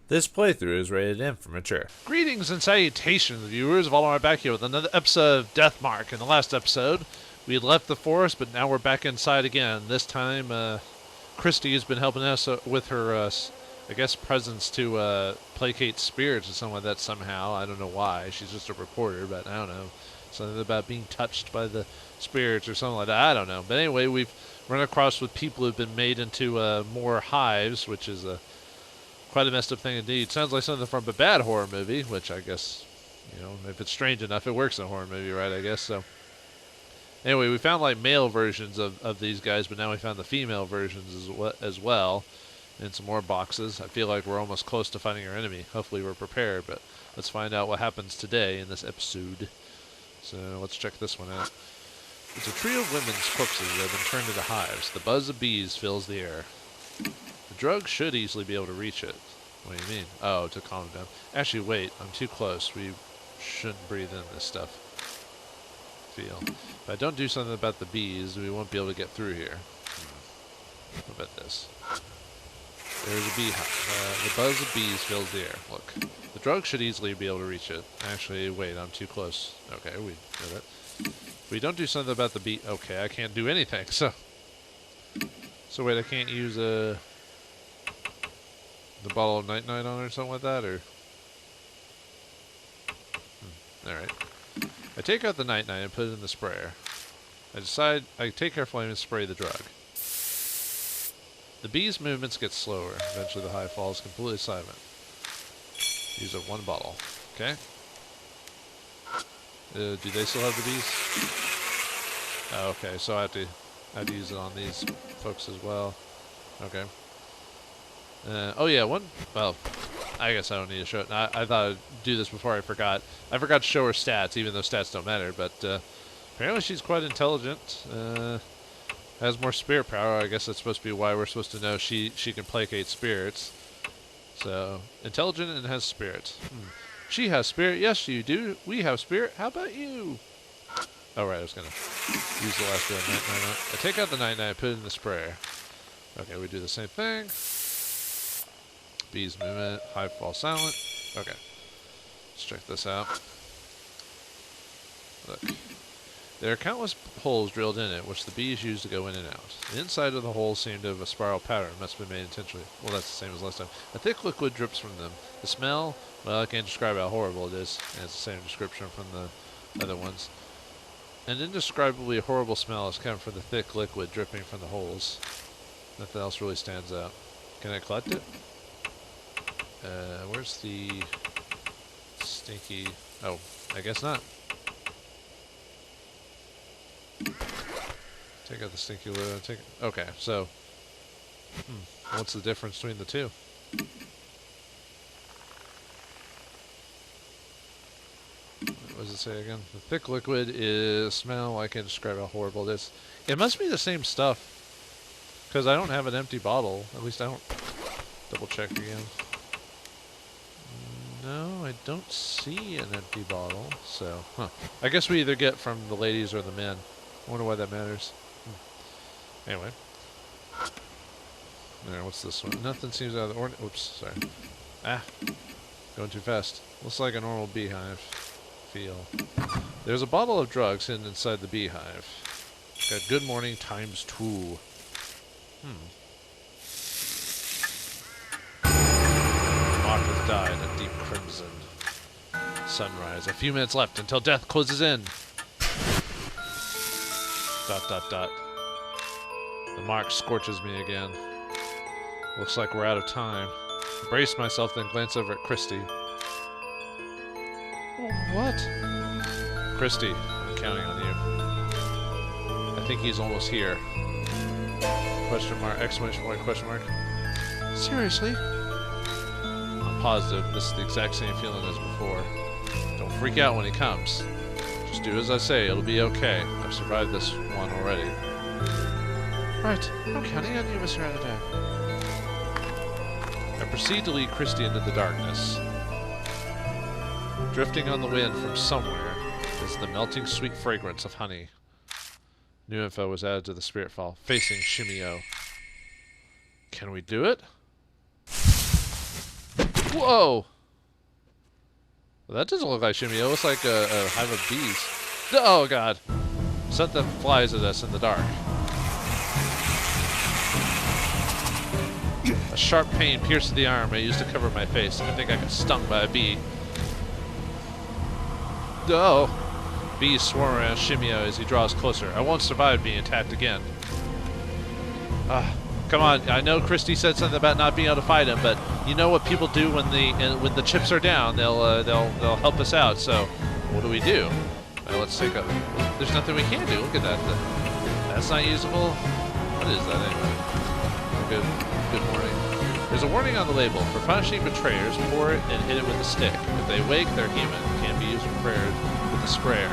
This playthrough is rated M for mature. Greetings and salutations, viewers. Vauldemare back here with another episode of Deathmark. In the last episode, we had left the forest, but now we're back inside again. This time, Christy has been helping us with her, I guess, presence to placate spirits or something like that somehow. I don't know why. She's just a reporter, but I don't know. Something about being touched by the spirits or something like that. I don't know. But anyway, we've run across with people who've been made into more hives, which is quite a messed up thing indeed. Sounds like something from a bad horror movie, which I guess, you know, if it's strange enough, it works in a horror movie, right? I guess so. Anyway, we found like male versions of these guys, but now we found the female versions as well in some more boxes. I feel like we're almost close to finding our enemy. Hopefully we're prepared, but let's find out what happens today in this episode. So let's check this one out. It's a trio of women's corpses that have been turned into hives. The buzz of bees fills the air. The drug should easily be able to reach it. What do you mean? Oh, to calm it down. Actually, wait. I'm too close. We shouldn't breathe in this stuff. Feel. If I don't do something about the bees, we won't be able to get through here. What about this? There's a beehive. The buzz of bees fills the air. Look. The drug should easily be able to reach it. Actually, wait. I'm too close. Okay, we did it. If we don't do something about the bee... Okay, I can't do anything, so... So wait, I can't use the bottle of night-night on it or something like that, or... Alright. I take out the night-night and put it in the sprayer. I decide I take our flame and spray the drug. The bees' movements get slower. Eventually the hive falls completely silent. Use up one bottle. Okay. Do they still have the bees? Oh, okay, so I have to use it on these folks as well. Okay. Oh yeah, well, I guess I don't need to show it. I thought I'd do this before I forgot. I forgot to show her stats, even though stats don't matter, but apparently she's quite intelligent. Has more spirit power. I guess that's supposed to be why we're supposed to know she can placate spirits. So, intelligent and has spirit. She has spirit. Yes, you do. We have spirit. How about you? Oh, right, I was going to use the last bit of night-night. I take out the night-night, put it in the sprayer. Okay, we do the same thing. Bees movement, hive fall silent. Okay, let's check this out. Look. There are countless holes drilled in it, which the bees use to go in and out. The inside of the holes seem to have a spiral pattern. Must have been made intentionally. Well, that's the same as last time. A thick liquid drips from them. The smell, well, I can't describe how horrible it is. And it's the same description from the other ones. An indescribably horrible smell is coming from the thick liquid dripping from the holes. Nothing else really stands out. Can I collect it? Where's the stinky... Oh, I guess not. Take out the stinky lid. Okay, so... what's the difference between the two? What does it say again? The thick liquid is smell. I can't describe how horrible it is. It must be the same stuff. Because I don't have an empty bottle. At least I don't. Double check again. No, I don't see an empty bottle. So, I guess we either get from the ladies or the men. I wonder why that matters. Anyway. There, what's this one? Nothing seems out of the ordinary. Oops, sorry. Going too fast. Looks like a normal beehive. Feel. There's a bottle of drugs hidden inside the beehive. Got good morning times 2. Mock has died a deep crimson. Sunrise. A few minutes left until death closes in. ... The mark scorches me again. Looks like we're out of time. I brace myself, then glance over at Christy. What? Christy, I'm counting on you. I think he's almost here. Question mark, exclamation point, question mark. Seriously? I'm positive this is the exact same feeling as before. Don't freak out when he comes. Just do as I say, it'll be okay. I've survived this one already. Right, I'm counting on you, Mr. Anadag. I proceed to lead Christy into the darkness. Drifting on the wind from somewhere is the melting sweet fragrance of honey. New info was added to the spirit file. Facing Shimi-O. Can we do it? Whoa! Well, that doesn't look like Shimi-O. It looks like a hive of bees. Oh, God. Something flies at us in the dark. A sharp pain pierced the arm I used to cover my face. I think I got stung by a bee. Oh! Bees swarm around Shimi-O as he draws closer. I won't survive being attacked again. Come on! I know Christy said something about not being able to fight him, but you know what people do when the chips are down? They'll help us out. So, what do we do? Well, let's take a. There's nothing we can do. Look at that. That's not usable. What is that anyway? Good morning. There's a warning on the label. For punishing betrayers, pour it and hit it with a stick. If they wake, they're human. Can't be used for prayers with a sprayer.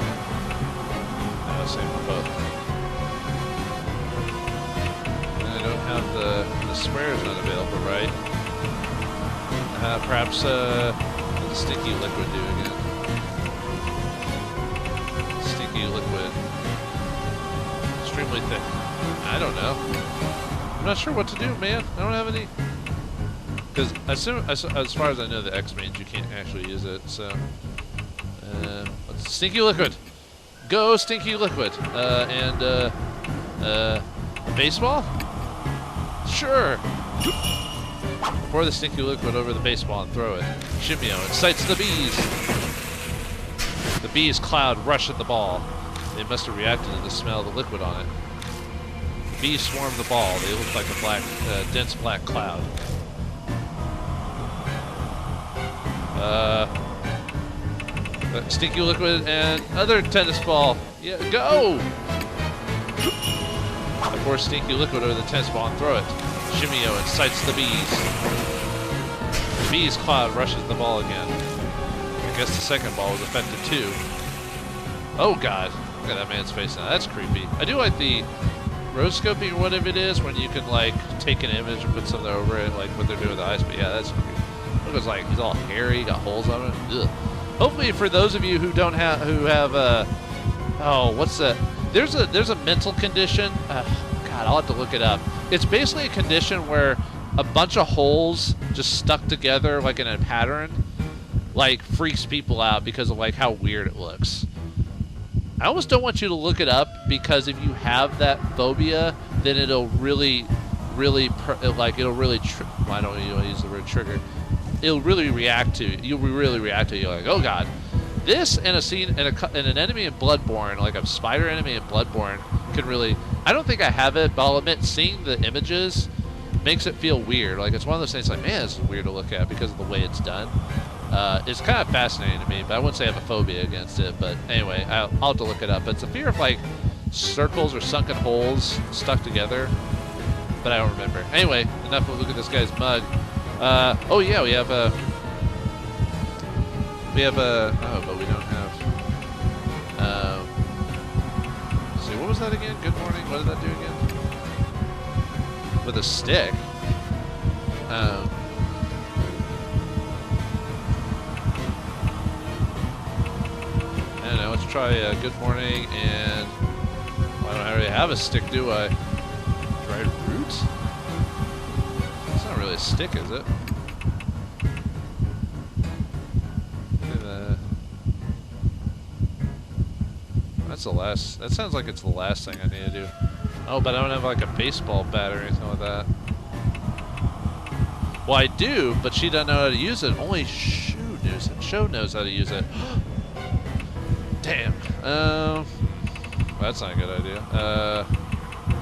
Same for both. And I don't have the sprayer's not available, right? Perhaps what does the stinky liquid do again? Stinky liquid. Extremely thick. I don't know. I'm not sure what to do, man. I don't have any. Because as far as I know, the X means you can't actually use it. So, stinky liquid. Go stinky liquid. Baseball. Sure. Pour the stinky liquid over the baseball and throw it. Shimi-O incites the bees. The bees cloud rush at the ball. They must have reacted to the smell of the liquid on it. The bees swarm the ball. They look like a dense black cloud. Stinky liquid and other tennis ball. Yeah, go! I pour stinky liquid over the tennis ball and throw it. Shimi-O incites the bees. The bees cloud rushes the ball again. I guess the second ball was affected too. Oh God! Look at that man's face now. That's creepy. I do like the rotoscoping or whatever it is when you can like take an image and put something over it, like what they're doing with the eyes. But yeah, that's creepy. Look, it's like he's all hairy, got holes on it. Ugh. Hopefully, for those of you who don't have, what's that? There's a mental condition. God, I'll have to look it up. It's basically a condition where a bunch of holes just stuck together like in a pattern, like freaks people out because of like how weird it looks. I almost don't want you to look it up because if you have that phobia, then it'll really, well, I don't even use the word trigger. It'll really react to. You'll really react to. You're like, oh God, this and a scene and an enemy in Bloodborne, like a spider enemy in Bloodborne, can really. I don't think I have it, but I'll admit, seeing the images makes it feel weird. Like it's one of those things. Like, man, this is weird to look at because of the way it's done. It's kind of fascinating to me, but I wouldn't say I have a phobia against it. But anyway, I'll have to look it up. It's a fear of like circles or sunken holes stuck together, but I don't remember. Anyway, enough of look at this guy's mug. Oh yeah, we have a. Oh, but we don't have. Let's see, what was that again? Good morning. What did that do again? With a stick. I don't know. Let's try good morning and. Well, I don't already have a stick, do I? Dried roots. It's not really a stick, is it? That's the last. That sounds like it's the last thing I need to do. Oh, but I don't have like a baseball bat or anything like that. Well, I do, but she doesn't know how to use it. Only Sho knows how to use it. Damn. That's not a good idea.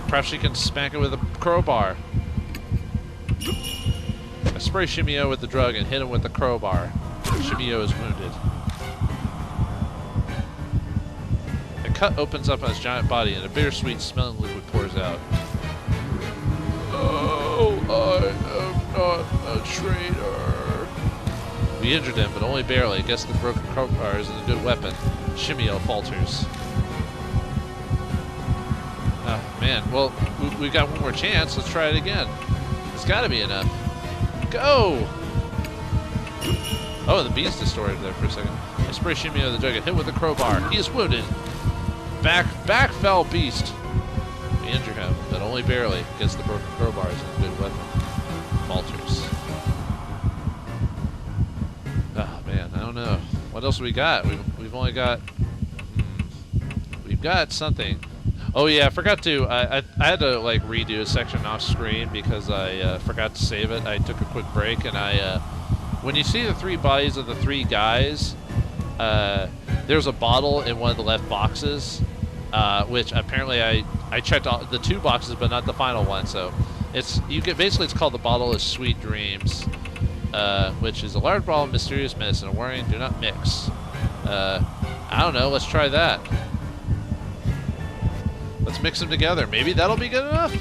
Perhaps she can smack it with a crowbar. I spray Shimi-O with the drug and hit him with the crowbar. Shimi-O is wounded. A cut opens up on his giant body and a bittersweet smelling liquid pours out. Oh, I am not a traitor. We injured him, but only barely. I guess the broken crowbar isn't a good weapon. Shimi-O falters. Oh, man. Well, we've got one more chance. Let's try it again. It's got to be enough. Go! Oh, the beast distorted there for a second. I spray Shimi-O the drug and hit with the crowbar. He is wounded. Back fell beast. We injure him, but only barely. Against the broken crowbar isn't a good weapon. Falters. What else we got? We've only got... We've got something. Oh yeah, I forgot to... I had to like redo a section off screen because I forgot to save it. I took a quick break and I... when you see the 3 bodies of the 3 guys, there's a bottle in one of the left boxes, which apparently I checked all the 2 boxes, but not the final one. So basically it's called the bottle of sweet dreams, which is a large bottle of mysterious medicine. A warning: do not mix. I don't know. Let's try that. Let's mix them together. Maybe that'll be good enough.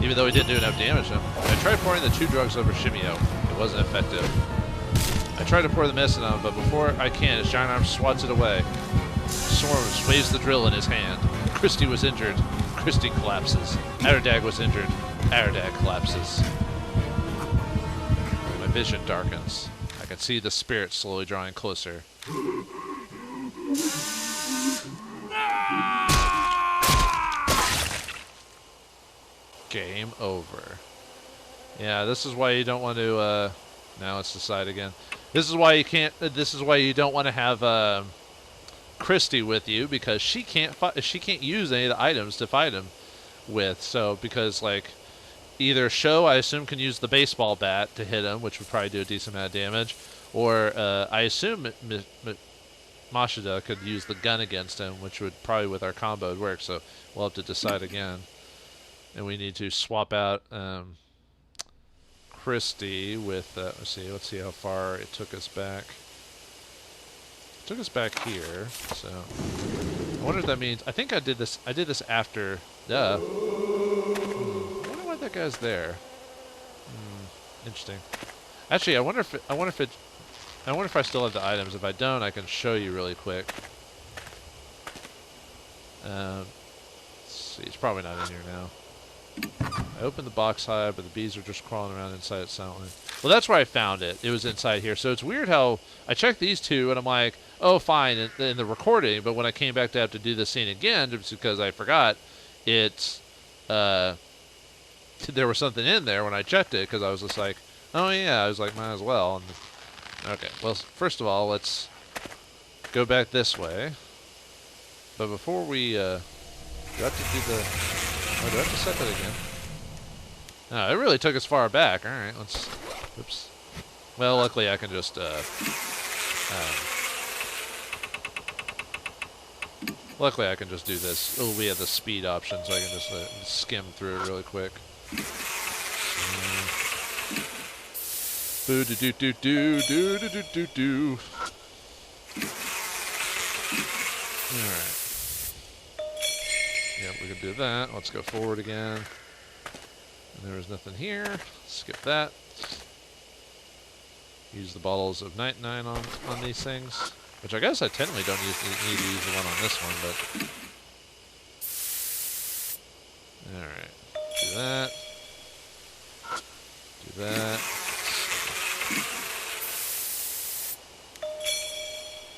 Even though we didn't do enough damage to him. I tried pouring the 2 drugs over Shimi-O. It wasn't effective. I tried to pour the medicine on him, but before I can, his giant arm swats it away. Storm waves the drill in his hand. Christy was injured. Christy collapses. Aradag was injured. Aradag collapses. My vision darkens. I can see the spirit slowly drawing closer. Game over. Yeah, this is why you don't want to, now it's decide again. This is why you can't, this is why you don't want to have, Christy with you, because she can't use any of the items to fight him with. So, because, like, either Sho, I assume, can use the baseball bat to hit him, which would probably do a decent amount of damage, or, I assume Mashida could use the gun against him, which would probably, with our combo, would work. So, we'll have to decide again. And we need to swap out Christy with, let's see how far it took us back. It took us back here, so I wonder if that means, I think I did this after, I wonder why that guy's there. Interesting. Actually, I wonder if I still have the items. If I don't, I can show you really quick. Let's see, it's probably not in here now. I opened the box high, but the bees are just crawling around inside it silently. Well, that's where I found it. It was inside here. So it's weird how I checked these 2, and I'm like, oh, fine, in the recording. But when I came back to have to do the scene again, just because I forgot, it's there was something in there when I checked it, because I was just like, oh, yeah. I was like, might as well. And, okay, well, first of all, let's go back this way. But before we do I have to do the... Oh, do I have to set that again? No, it really took us far back. Alright, let's... Oops. Well, luckily I can just, luckily I can just do this. Oh, we have the speed option, so I can just skim through it really quick. Boo doo doo doo doo doo doo doo doo. Alright. Yep, we can do that. Let's go forward again. And there was nothing here. Skip that. Use the bottles of Night-Nine on these things. Which I guess I technically don't need to use the one on this one, but... Alright. Do that. Do that.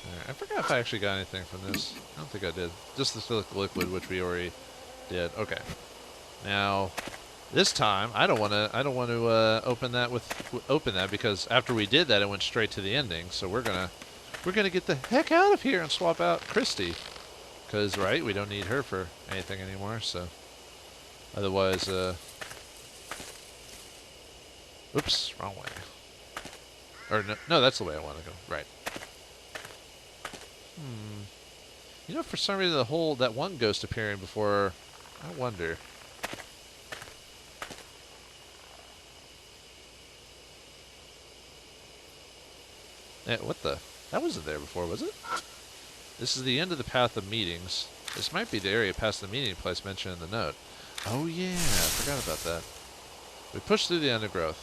Alright, I forgot if I actually got anything from this. I don't think I did. Just the silica liquid, which we already did. Okay. Now, this time I don't want to open that because after we did that, it went straight to the ending. So we're gonna get the heck out of here and swap out Christy, because right, we don't need her for anything anymore. So otherwise, oops, wrong way. Or no, that's the way I want to go. Right. You know, for some reason, that one ghost appearing before, I wonder. What the? That wasn't there before, was it? This is the end of the path of meetings. This might be the area past the meeting place mentioned in the note. Oh yeah, I forgot about that. We push through the undergrowth.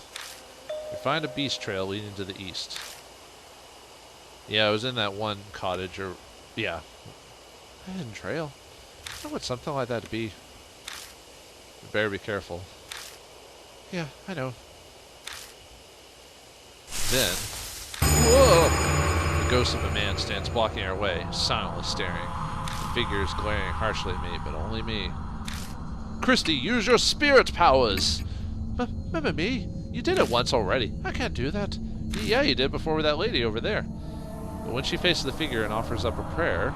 We find a beast trail leading to the east. Yeah, I was in that one cottage, or... Yeah. A hidden trail. I want something like that to be. You better be careful. Yeah, I know. Then... Whoa! The ghost of a man stands blocking our way, silently staring. The figure is glaring harshly at me, but only me. Christy, use your spirit powers! Remember me? You did it once already. I can't do that. Yeah, you did before with that lady over there. But when she faces the figure and offers up a prayer...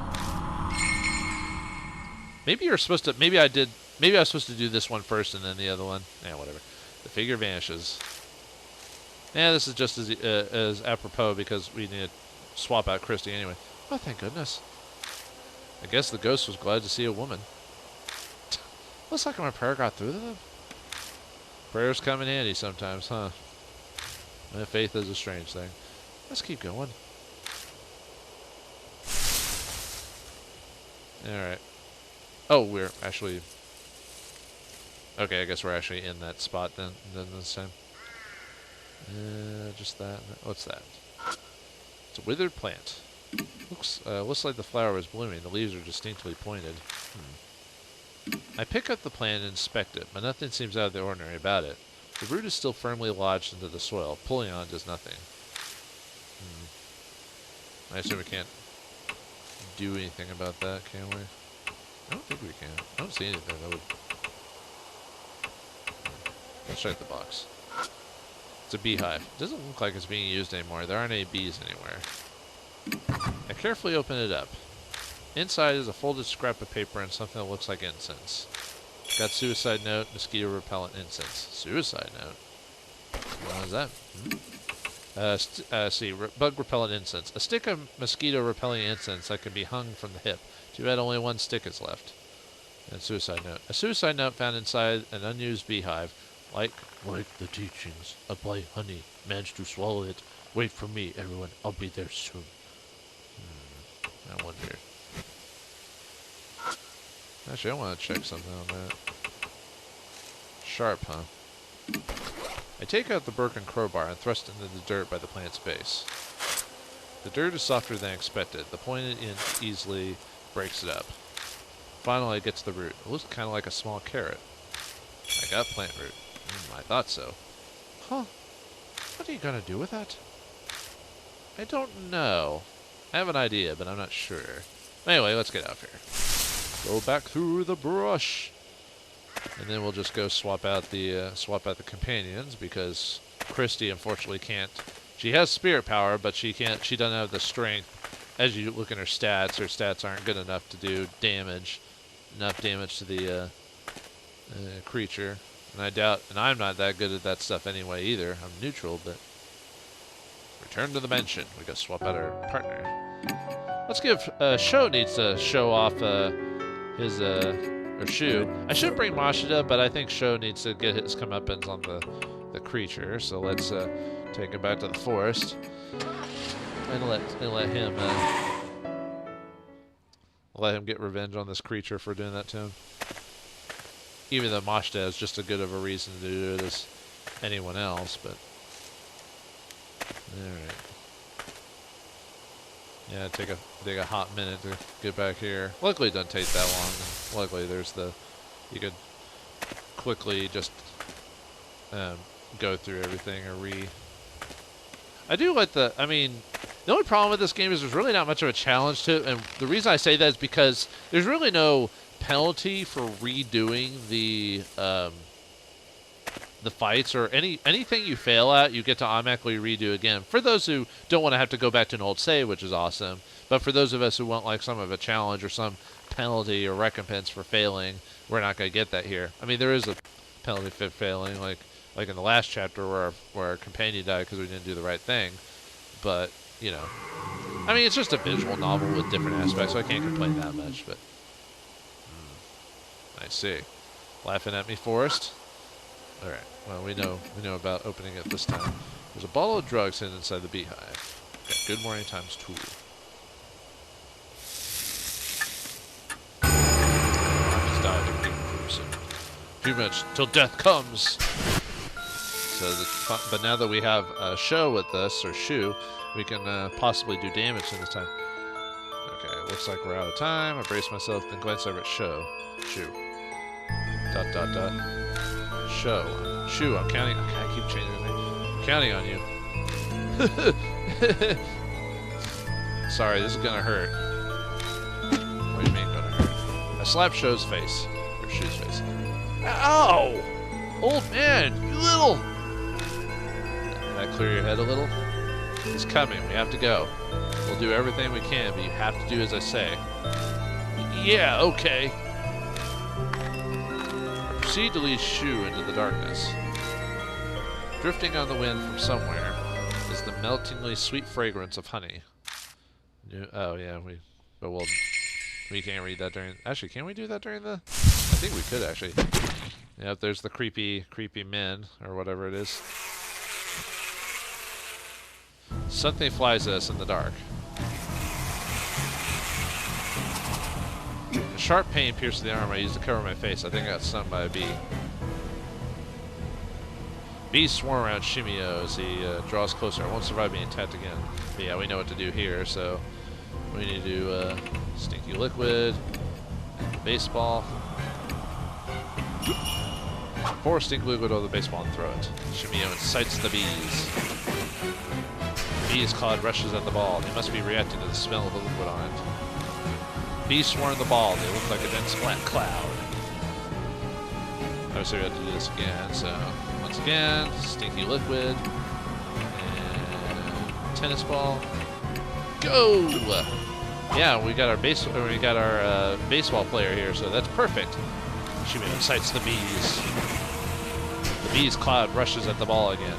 Maybe you're supposed to... Maybe I was supposed to do this one first and then the other one. Yeah, whatever. The figure vanishes. Yeah, this is just as apropos because we need to swap out Christy anyway. Oh, thank goodness. I guess the ghost was glad to see a woman. Looks like my prayer got through to them. Prayers come in handy sometimes, huh? Faith is a strange thing. Let's keep going. Alright. Oh, we're actually... Okay, I guess we're actually in that spot then this time. Just that. What's that? It's a withered plant. Looks like the flower is blooming. The leaves are distinctly pointed. I pick up the plant and inspect it, but nothing seems out of the ordinary about it. The root is still firmly lodged into the soil. Pulling on it does nothing. I assume we can't do anything about that, can we? I don't think we can. I don't see anything that would... Let's check the box. It's a beehive. It doesn't look like it's being used anymore. There aren't any bees anywhere. I carefully open it up. Inside is a folded scrap of paper and something that looks like incense. Got suicide note, mosquito repellent incense. Suicide note? What is that? See, bug repellent incense. A stick of mosquito repelling incense that can be hung from the hip. Too bad only one stick is left. And suicide note. A suicide note found inside an unused beehive. Like the teachings. Apply honey. Manage to swallow it. Wait for me, everyone. I'll be there soon. I wonder. Actually, I want to check something on that. Sharp, huh? I take out the broken crowbar and thrust it into the dirt by the plant's base. The dirt is softer than expected. The pointed end easily breaks it up. Finally, I get to the root. It looks kind of like a small carrot. I got plant root. I thought so. Huh. What are you going to do with that? I don't know. I have an idea, but I'm not sure. Anyway, let's get out of here. Go back through the brush. And then we'll just go swap out the companions because Christy unfortunately can't. She has spirit power, but she can't. She doesn't have the strength. As you look at her stats aren't good enough to do damage, enough damage to the creature. And I doubt, and I'm not that good at that stuff anyway either. I'm neutral, but return to the mansion. We gotta swap out our partner. Let's give Sho needs to show off his or Shu. I should bring Mashida, but I think Sho needs to get his comeuppance on the creature. So let's take him back to the forest and let him get revenge on this creature for doing that to him. Even though Mashida is just as good of a reason to do it as anyone else, but alright. Yeah, take a hot minute to get back here. Luckily it doesn't take that long. And luckily there's you could quickly just go through everything or I do like the only problem with this game is there's really not much of a challenge to it, and the reason I say that is because there's really no penalty for redoing the fights or anything you fail at, you get to automatically redo again. For those who don't want to have to go back to an old save, which is awesome, but for those of us who want like some of a challenge or some penalty or recompense for failing, we're not going to get that here. I mean, there is a penalty for failing, like in the last chapter where our companion died because we didn't do the right thing. But you know, I mean, it's just a visual novel with different aspects, so I can't complain that much. But I see. Laughing at me, Forrest? Alright, well, we know about opening it this time. There's a bottle of drugs hidden inside the beehive. Got good morning times 2. Just died of a few minutes till death comes. But now that we have Sho with us, or Shu, we can possibly do damage in this time. Okay, looks like we're out of time. I brace myself, then glance over at Shu. Shu, I'm counting. Okay, I keep changing the name. I'm counting on you. Sorry, this is gonna hurt. What do you mean gonna hurt? I slapped Shu's face. Or Shu's face. Ow! Old man, you little... Did that clear your head a little? He's coming. We have to go. We'll do everything we can, but you have to do as I say. Yeah, okay. Proceed to lead Shu into the darkness. Drifting on the wind from somewhere is the meltingly sweet fragrance of honey. Oh yeah, we can't read that during. Actually, can we do that during the? I think we could actually. Yeah, there's the creepy men or whatever it is. Something flies at us in the dark. A sharp pain pierced the arm I used to cover my face. I think I got stung by a bee. Bees swarm around Shimi-O as he draws closer. I won't survive being attacked again. But yeah, we know what to do here, so we need to do stinky liquid, and the baseball. Pour stinky liquid over the baseball and throw it. Shimi-O incites the bees. The bee's cloud rushes at the ball. They must be reacting to the smell of the liquid on it. Bees swarm the ball. They look like a dense black cloud. Obviously we have to do this again, so once again, stinky liquid, and tennis ball. Go! Yeah, we got our baseball player here, so that's perfect. Shimi incites the bees. The bees cloud rushes at the ball again.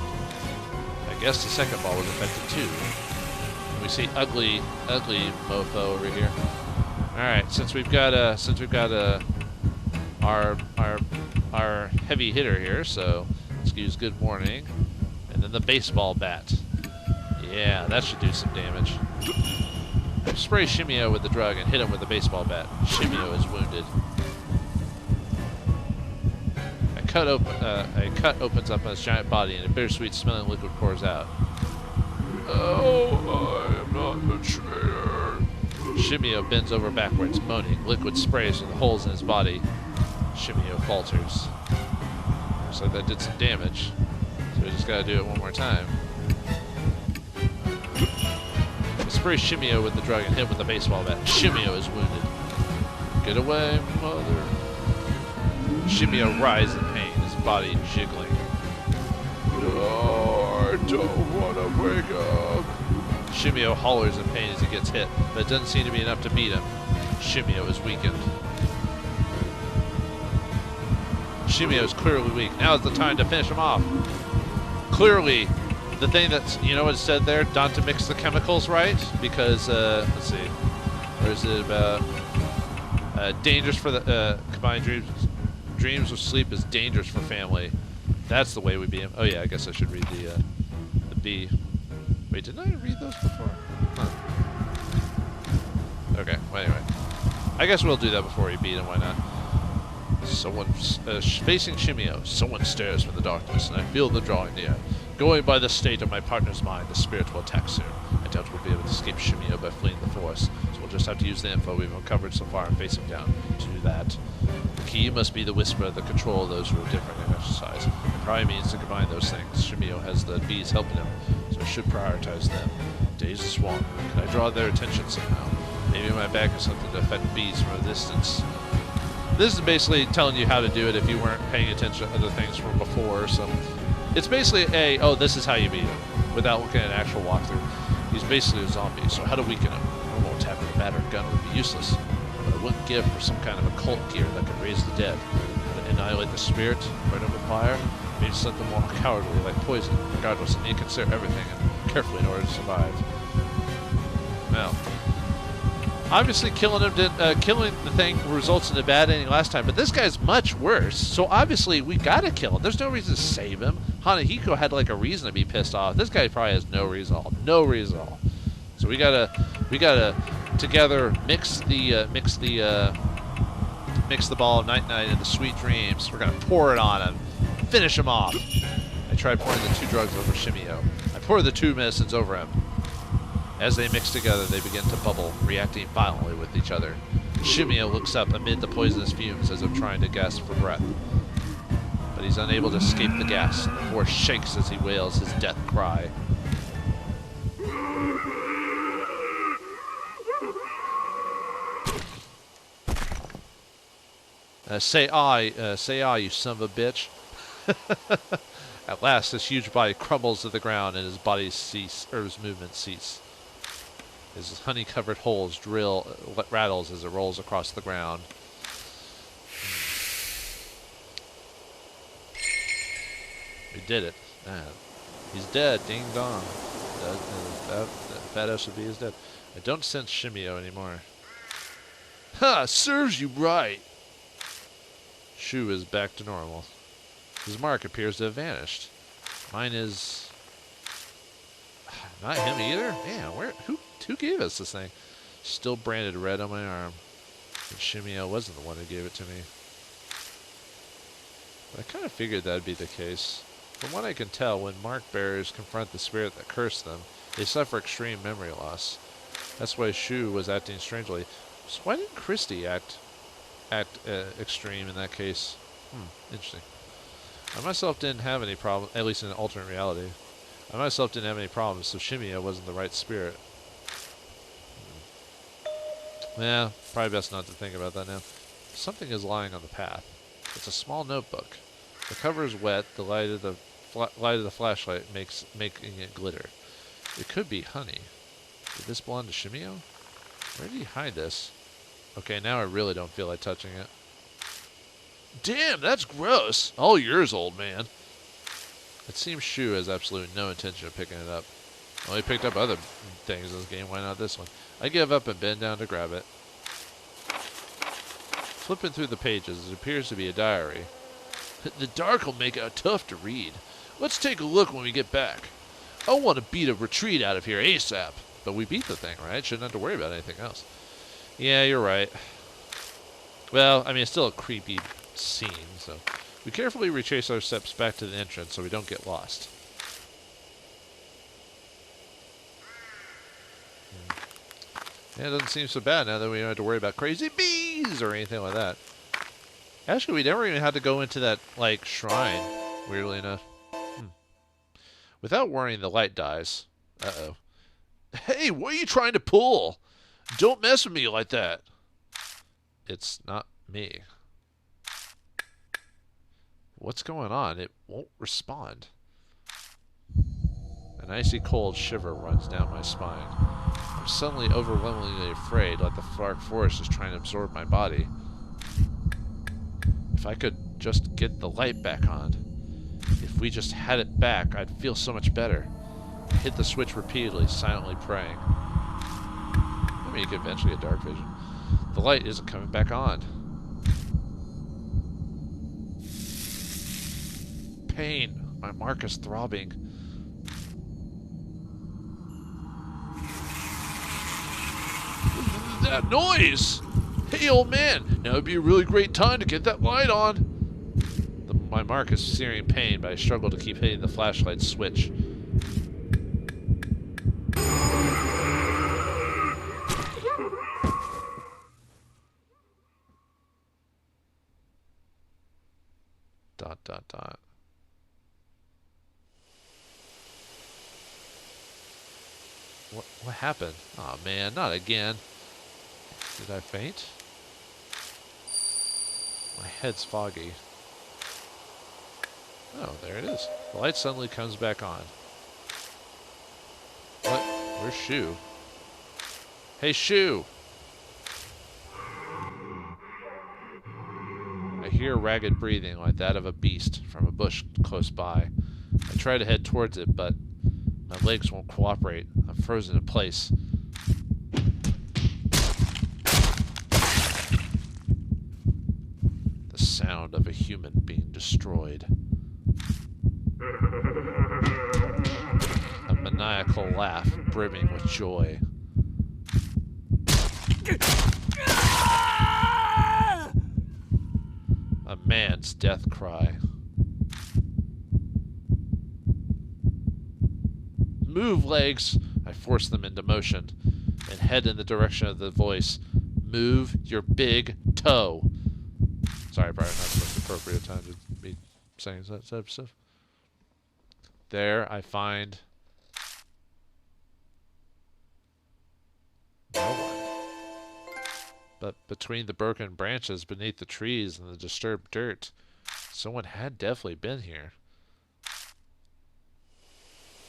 I guess the second ball was affected too. We see ugly mofo over here. All right, since we've got our heavy hitter here, so let's use good morning, and then the baseball bat. Yeah, that should do some damage. Spray Shimi-O with the drug and hit him with the baseball bat. Shimi-O is wounded. A cut opens up on his giant body, and a bittersweet smelling liquid pours out. Oh, I am not the traitor. Shimi-O bends over backwards, moaning. Liquid sprays from the holes in his body. Shimi-O falters. Looks like that did some damage, so we just gotta do it one more time. Spray Shimi-O with the drug and hit with the baseball bat. Shimi-O is wounded. Get away, mother. Shimi-O writhes in pain, his body jiggling. Oh, I don't want to wake up. Shimi-O hollers in pain as he gets hit, but it doesn't seem to be enough to beat him. Shimi-O is weakened. Shimi-O is clearly weak. Now is the time to finish him off. Clearly, the thing that's, you know what it said there? Not to mix the chemicals right? Because, let's see. Where is it about? Dangerous for the, combined dreams with sleep is dangerous for family. That's the way we beat him. Oh yeah, I guess I should read the B. Wait, didn't I read those before? Huh. Okay, well anyway. I guess we'll do that before we beat him, why not? Someone facing Shimi-O. Someone stares from the darkness, and I feel the drawing near. Going by the state of my partner's mind, the spirit will attack soon. I doubt we'll be able to escape Shimi-O by fleeing the forest, so we'll just have to use the info we've uncovered so far and face him down. To do that, the key must be the whisper, the control of those who are different in exercise. It probably means to combine those things. Shimi-O has the bees helping him, so I should prioritize them. Days the Swan. Can I draw their attention somehow? Maybe my bag is something to affect bees from a distance. This is basically telling you how to do it if you weren't paying attention to other things from before. So it's basically oh, this is how you beat him without looking at an actual walkthrough. He's basically a zombie, so how to weaken him? A normal attack with a battered gun would be useless, but I wouldn't give for some kind of occult gear that could raise the dead. How to annihilate the spirit, burn him with fire, maybe something more cowardly like poison. Regardless, I need to consider everything and carefully in order to survive. Well, obviously killing the thing results in a bad ending last time, but this guy's much worse, so obviously we gotta kill him. There's no reason to save him. Hanahiko had like a reason to be pissed off. This guy probably has no reason at all. No reason at all. So we gotta together mix the ball of night-night into sweet dreams. We're gonna pour it on him. Finish him off. I tried pouring the 2 drugs over Shimi-O. I pour the 2 medicines over him. As they mix together, they begin to bubble, reacting violently with each other. Shimi-O looks up amid the poisonous fumes as if trying to gasp for breath. But he's unable to escape the gas, and the force shakes as he wails his death cry. Say aye, you son of a bitch. At last, his huge body crumbles to the ground and his movements cease. His honey-covered holes rattles as it rolls across the ground. We did it. Man, he's dead. Ding dong. That fat SOB is dead. I don't sense Shimi-O anymore. Ha! Serves you right! Shu is back to normal. His mark appears to have vanished. Mine is... not him either? Man, who gave us this thing? Still branded red on my arm. But Shimi-O wasn't the one who gave it to me. But I kind of figured that'd be the case. From what I can tell, when mark bearers confront the spirit that cursed them, they suffer extreme memory loss. That's why Shu was acting strangely. So why didn't Christy act extreme in that case? Interesting. I myself didn't have any problem, at least in an alternate reality. I myself didn't have any problems, so Shimi-O wasn't the right spirit. Yeah, probably best not to think about that now. Something is lying on the path. It's a small notebook. The cover is wet. The light of the flashlight making it glitter. It could be honey. Did this belong to Shimi-O? Where did he hide this? Okay, now I really don't feel like touching it. Damn, that's gross. All yours, old man. It seems Shu has absolutely no intention of picking it up. Well, he picked up other things in this game. Why not this one? I give up and bend down to grab it. Flipping through the pages, it appears to be a diary. The dark will make it tough to read. Let's take a look when we get back. I want to beat a retreat out of here ASAP. But we beat the thing, right? Shouldn't have to worry about anything else. Yeah, you're right. Well, I mean, it's still a creepy scene, so... We carefully retrace our steps back to the entrance so we don't get lost. Yeah, it doesn't seem so bad now that we don't have to worry about crazy bees or anything like that. Actually, we never even had to go into that, like, shrine, weirdly enough. Without worrying, the light dies. Uh-oh. Hey, what are you trying to pull? Don't mess with me like that. It's not me. What's going on? It won't respond. An icy cold shiver runs down my spine. I'm suddenly overwhelmingly afraid, like the dark forest is trying to absorb my body. If I could just get the light back on. If we just had it back, I'd feel so much better. I hit the switch repeatedly, silently praying. I mean, you could eventually get dark vision. The light isn't coming back on. Pain. My mark is throbbing. That noise! Hey, old man! Now would be a really great time to get that light on. My mark is searing pain, but I struggle to keep hitting the flashlight switch. Dot, dot, dot. What happened? Aw, man, not again. Did I faint? My head's foggy. Oh, there it is. The light suddenly comes back on. What? Where's Shu? Hey, Shu! I hear ragged breathing like that of a beast from a bush close by. I try to head towards it, but my legs won't cooperate. I'm frozen in place. The sound of a human being destroyed. A maniacal laugh brimming with joy. A man's death cry. Move, legs! I force them into motion and head in the direction of the voice. Move your big toe. Sorry, probably not the most appropriate time to be saying that type of stuff. There, I find no one. But between the broken branches beneath the trees and the disturbed dirt, someone had definitely been here.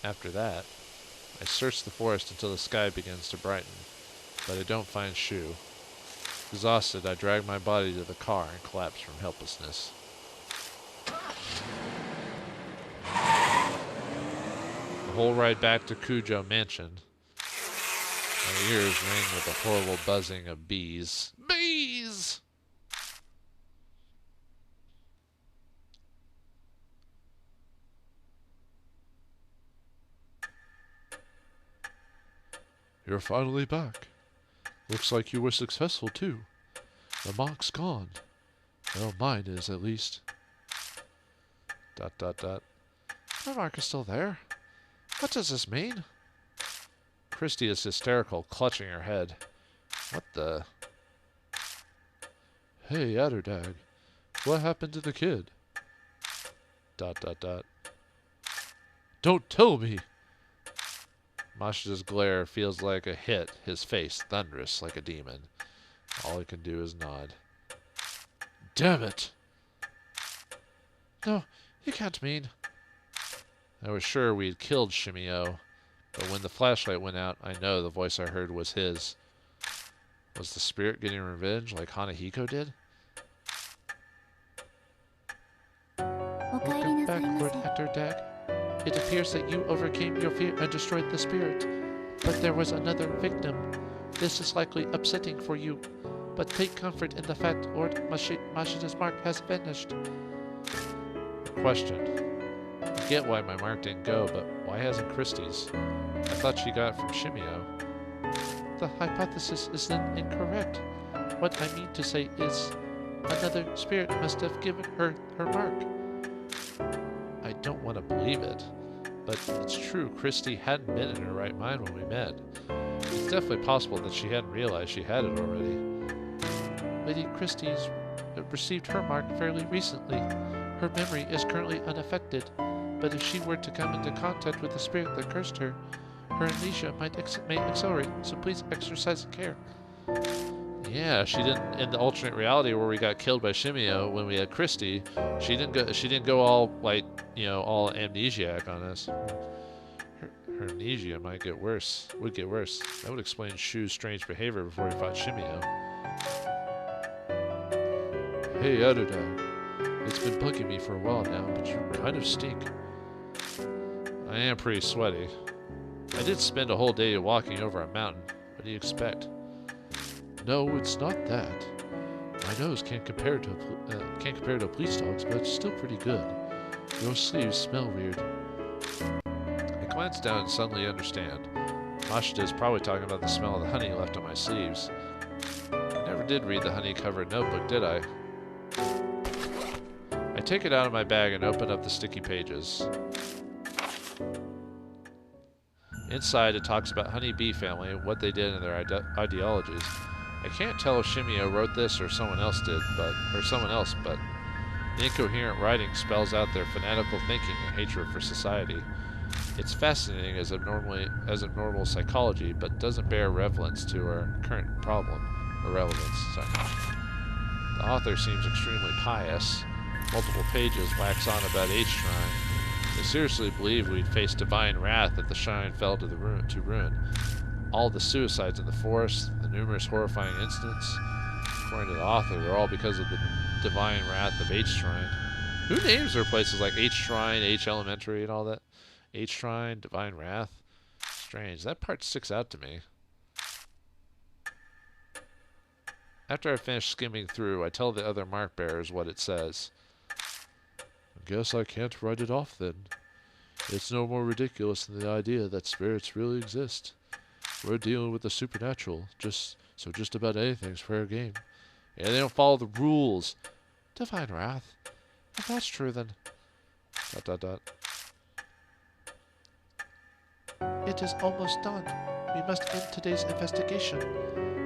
After that, I search the forest until the sky begins to brighten, but I don't find Shu. Exhausted, I drag my body to the car and collapse from helplessness. The whole ride back to Kujo Mansion, my ears ring with the horrible buzzing of bees. Bees! You're finally back. Looks like you were successful too. The mark's gone. Well, mine is at least. ... The mark is still there. What does this mean? Christy is hysterical, clutching her head. What the... Hey, Atterdag. What happened to the kid? ... Don't tell me! Mashida's glare feels like a hit, his face thunderous like a demon. All he can do is nod. Damn it! No, you can't mean... I was sure we had killed Shimi-O, but when the flashlight went out, I know the voice I heard was his. Was the spirit getting revenge like Hanahiko did? Welcome back, Lord Atterdag. It appears that you overcame your fear and destroyed the spirit. But there was another victim. This is likely upsetting for you. But take comfort in the fact Lord Mashida's mark has vanished. Question. I get why my mark didn't go, but why hasn't Christie's? I thought she got it from Shimi-O. The hypothesis is then incorrect. What I mean to say is, another spirit must have given her her mark. I don't want to believe it, but it's true Christy hadn't been in her right mind when we met. It's definitely possible that she hadn't realized she had it already. Lady Christie's received her mark fairly recently. Her memory is currently unaffected, but if she were to come into contact with the spirit that cursed her, her amnesia may accelerate, so please exercise care. Yeah, she didn't, in the alternate reality where we got killed by Shimi-O when we had Christy, she didn't go all, like, you know, all amnesiac on us. Her amnesia would get worse. That would explain Shu's strange behavior before he fought Shimi-O. Hey, Atterdag. It's been bugging me for a while now, but you kind of stink. I am pretty sweaty. I did spend a whole day walking over a mountain. What do you expect? No, it's not that. My nose can't compare to a police dog's, but it's still pretty good. Your sleeves smell weird. I glance down and suddenly understand. Mashida is probably talking about the smell of the honey left on my sleeves. I never did read the honey-covered notebook, did I? I take it out of my bag and open up the sticky pages. Inside, it talks about Honey Bee Family and what they did in their ideologies. I can't tell if Shimi-O wrote this or someone else did, but the incoherent writing spells out their fanatical thinking and hatred for society. It's fascinating as abnormal psychology, but doesn't bear relevance to our current problem. The author seems extremely pious. Multiple pages wax on about H-Shrine. They seriously believed we'd face divine wrath if the shrine fell to ruin. All the suicides in the forest, the numerous horrifying incidents, according to the author, they're all because of the divine wrath of H-Shrine. Who names their places like H-Shrine, H-Elementary, and all that? H-Shrine, divine wrath? Strange. That part sticks out to me. After I finish skimming through, I tell the other mark bearers what it says. I guess I can't write it off then. It's no more ridiculous than the idea that spirits really exist. We're dealing with the supernatural, just about anything's fair game. Yeah, they don't follow the rules. Divine wrath. If that's true, then... ... It is almost done. We must end today's investigation.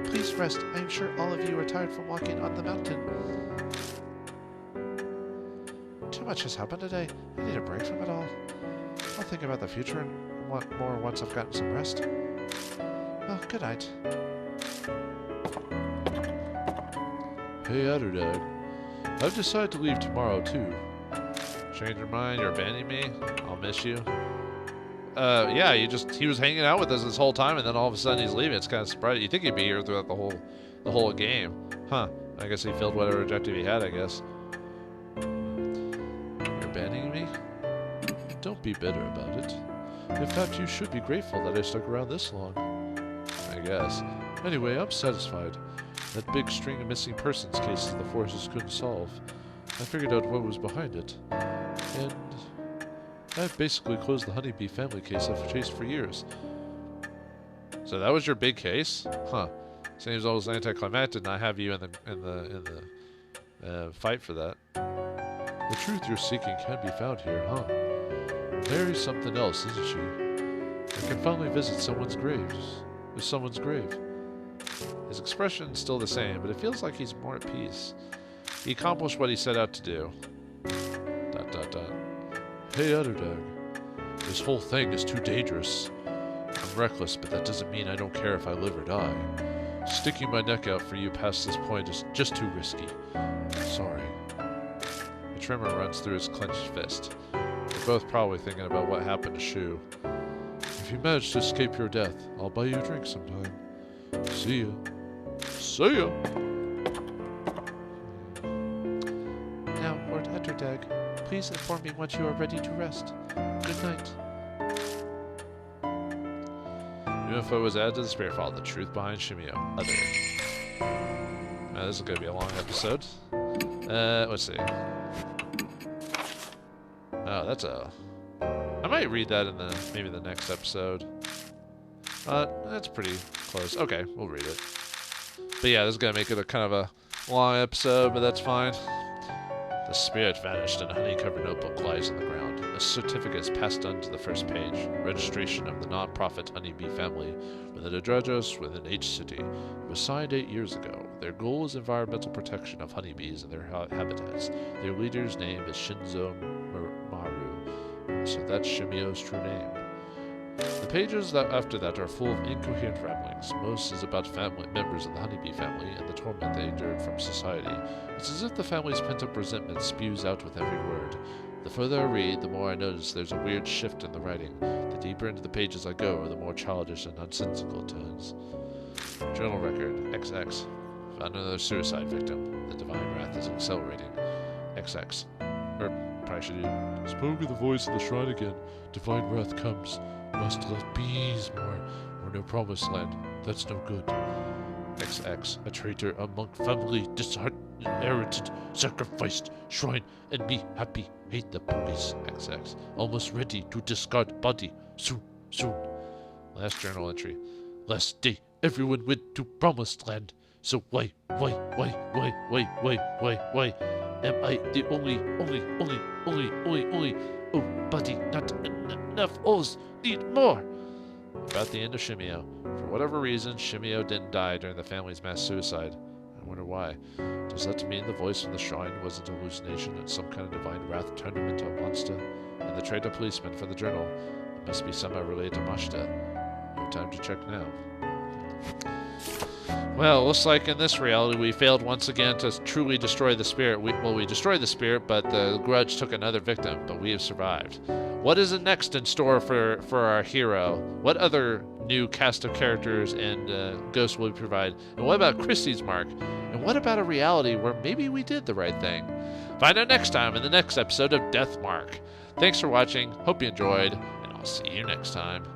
Please rest. I am sure all of you are tired from walking on the mountain. Too much has happened today. I need a break from it all. I'll think about the future and want more once I've gotten some rest. Well, good night. Hey, Atterdag. I've decided to leave tomorrow, too. Change your mind? You're abandoning me? I'll miss you. yeah, he was hanging out with us this whole time, and then all of a sudden he's leaving. It's kind of surprising. You think he'd be here throughout the whole game. Huh. I guess he filled whatever objective he had, I guess. You're abandoning me? Don't be bitter about it. In fact, you should be grateful that I stuck around this long. I guess. Anyway, I'm satisfied. That big string of missing persons cases the forces couldn't solve. I figured out what was behind it. And I've basically closed the honeybee family case I've chased for years. So that was your big case? Huh. Seems almost anticlimactic not have you in the fight for that. The truth you're seeking can be found here, huh? Mary's something else, isn't she? I can finally visit someone's grave. His expression's still the same, but it feels like he's more at peace. He accomplished what he set out to do. ... Hey, Underdog. This whole thing is too dangerous. I'm reckless, but that doesn't mean I don't care if I live or die. Sticking my neck out for you past this point is just too risky. Sorry. A tremor runs through his clenched fist. They're both probably thinking about what happened to Shu. If you manage to escape your death, I'll buy you a drink sometime. See ya. See ya! Now, Lord Underdag, please inform me once you are ready to rest. Good night. New info was added to the spirit file. The truth behind Shimi-O. Other. Now, this is going to be a long episode. Let's see. Oh, that's a... I might read that in maybe the next episode. That's pretty close. Okay, we'll read it. But yeah, this is going to make it a kind of a long episode, but that's fine. The spirit vanished and a honey-covered notebook lies on the ground. A certificate is passed on to the first page. Registration of the non-profit honeybee family with an address within H city. It was signed 8 years ago. Their goal is environmental protection of honeybees and their habitats. Their leader's name is Shinzo Maru. So that's Shimi-O's true name. The pages after that are full of incoherent ramblings. Most is about members of the honeybee family and the torment they endured from society. It's as if the family's pent-up resentment spews out with every word. The further I read, the more I notice there's a weird shift in the writing. The deeper into the pages I go, the more childish and nonsensical it turns. Journal record, XX. Found another suicide victim. The divine wrath is accelerating. XX. Probably should do. Spoke with the voice of the shrine again. Divine wrath comes. Must let bees more, or no promised land. That's no good. XX, a traitor, a monk family, disheartened, inherited, sacrificed, shrine, and be happy. Hate the police. XX, almost ready to discard body. Soon. Last journal entry. Last day, everyone went to promised land. So why? Am I the only? Oh, buddy, not enough O's. Need more. About the end of Shimi-O. For whatever reason, Shimi-O didn't die during the family's mass suicide. I wonder why. Does that mean the voice from the shrine wasn't a hallucination and some kind of divine wrath turned him into a monster? And the traitor policeman for the journal, it must be somehow related to Mashita. No time to check now. Well, looks like in this reality we failed once again to truly destroy the spirit. We destroyed the spirit, but the grudge took another victim, but we have survived. What is next in store for our hero? What other new cast of characters and ghosts will we provide? And what about Christie's mark? And what about a reality where maybe we did the right thing? Find out next time in the next episode of Death Mark. Thanks for watching, hope you enjoyed, and I'll see you next time.